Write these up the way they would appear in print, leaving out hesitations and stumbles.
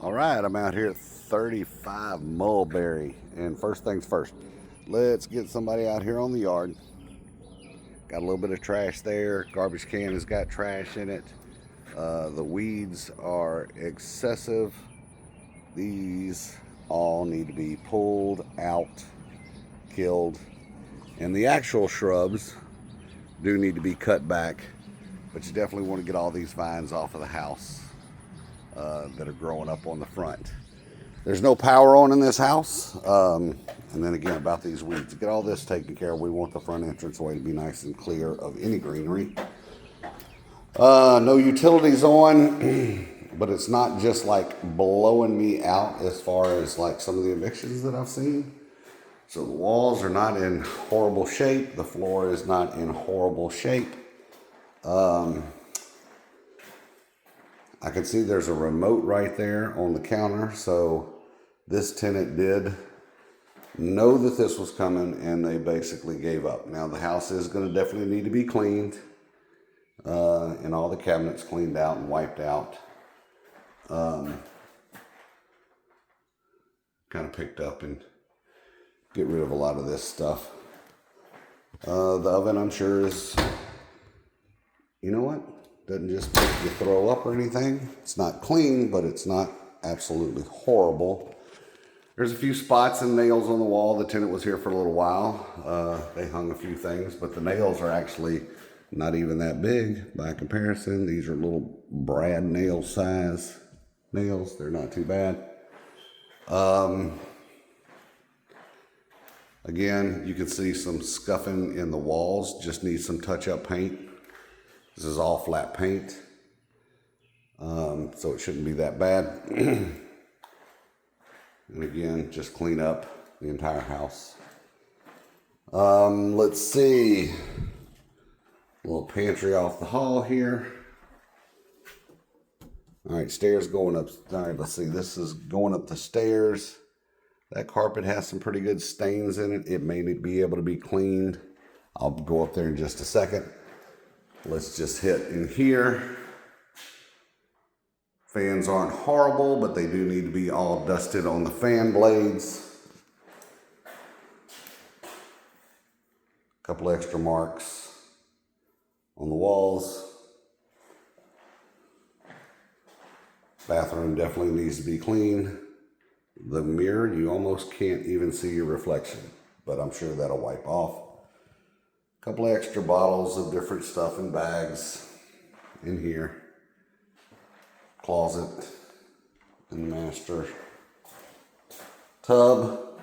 All right, I'm out here at 35 Mulberry, and first things first, let's get somebody out here on the yard. Got a little bit of trash there. Garbage can has got trash in it. The weeds are excessive. These all need to be pulled out, killed, and the actual shrubs do need to be cut back, but you definitely want to get all these vines off of the house that are growing up on the front. There's no power on in this house. And then again, about these weeds, get all this taken care of. We want the front entranceway to be nice and clear of any greenery. No utilities on, but it's not just like blowing me out as far as like some of the evictions that I've seen. So the walls are not in horrible shape. The floor is not in horrible shape. I can see there's a remote right there on the counter. So this tenant did know that this was coming and they basically gave up. Now the house is going to definitely need to be cleaned and all the cabinets cleaned out and wiped out. Kind of picked up and get rid of a lot of this stuff. The oven, I'm sure, is, you know what? Doesn't just make you throw up or anything. It's not clean, but it's not absolutely horrible. There's a few spots and nails on the wall. The tenant was here for a little while. They hung a few things, but the nails are actually not even that big by comparison. These are little brad nail size nails. They're not too bad. Again, you can see some scuffing in the walls. Just need some touch-up paint. This is all flat paint, so it shouldn't be that bad. And again, just clean up the entire house. Let's see. A little pantry off the hall here. All right, stairs going up. All right, let's see. This is going up the stairs. That carpet has some pretty good stains in it. It may be able to be cleaned. I'll go up there in just a second. Let's just hit in here. Fans aren't horrible, but they do need to be all dusted on the fan blades. A couple extra marks on the walls. Bathroom definitely needs to be clean. The mirror, you almost can't even see your reflection, but I'm sure that'll wipe off. A couple of extra bottles of different stuff in bags in here. Closet in the master tub.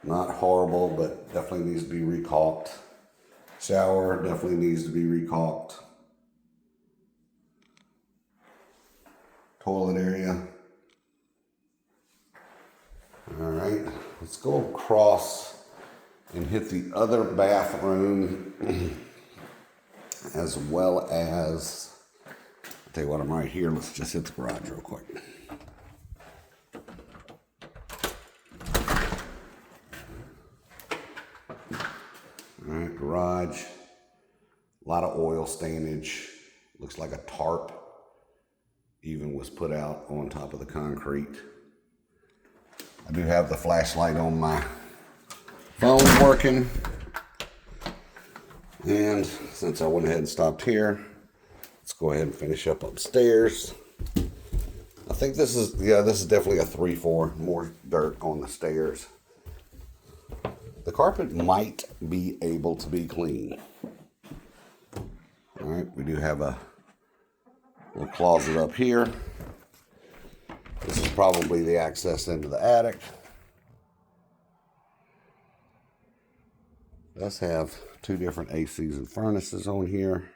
Not horrible, but definitely needs to be recaulked. Shower definitely needs to be recaulked. Toilet area. All right, let's go across and hit the other bathroom as well as, I'll tell you what, I'm right here. Let's just hit the garage real quick. All right, garage. A lot of oil stainage. Looks like a tarp even was put out on top of the concrete. I do have the flashlight on my phone working. And since I went ahead and stopped here, let's go ahead and finish up upstairs. I think this is definitely a 3-4, more dirt on the stairs. The carpet might be able to be clean. All right, we do have a little closet up here. This is probably the access into the attic. Does have 2 different ACs and furnaces on here.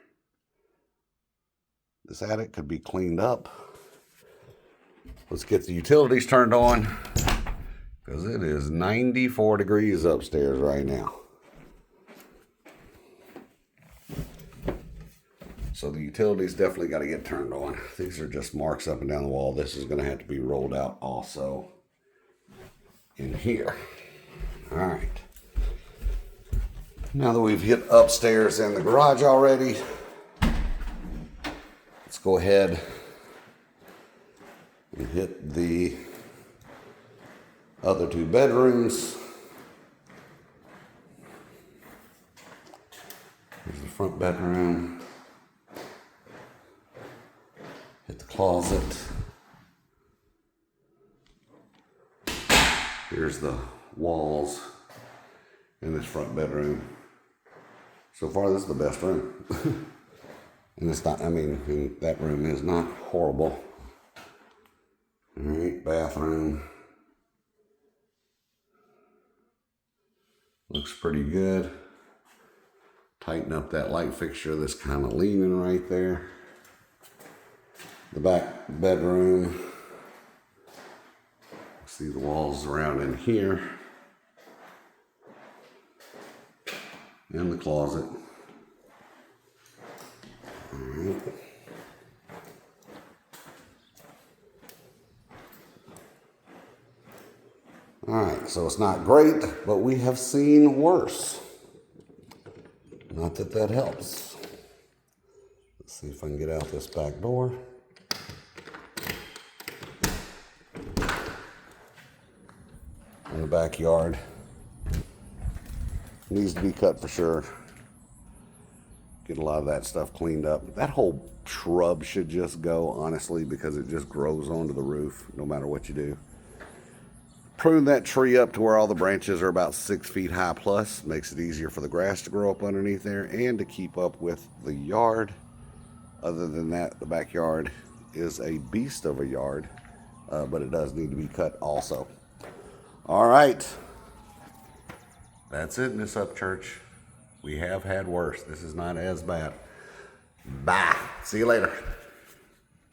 This attic could be cleaned up. Let's get the utilities turned on because it is 94 degrees upstairs right now. So the utilities definitely got to get turned on. These are just marks up and down the wall. This is going to have to be rolled out also in here. All right. Now that we've hit upstairs and the garage already, let's go ahead and hit the other two bedrooms. Here's the front bedroom. Hit the closet. Here's the walls in this front bedroom. So far, this is the best room. And it's not, I mean, that room is not horrible. All right, bathroom. Looks pretty good. Tighten up that light fixture that's kind of leaning right there. The back bedroom. See the walls around in here. And the closet. All right. All right, so it's not great, but we have seen worse. Not that that helps. Let's see if I can get out this back door. In the backyard. Needs to be cut for sure. Get a lot of that stuff cleaned up. That whole shrub should just go, honestly, because it just grows onto the roof no matter what you do. Prune that tree up to where all the branches are about 6 feet high plus. Makes it easier for the grass to grow up underneath there and to keep up with the yard. Other than that, the backyard is a beast of a yard, but it does need to be cut also. All right. That's it in this Upchurch. We have had worse. This is not as bad. Bye. See you later.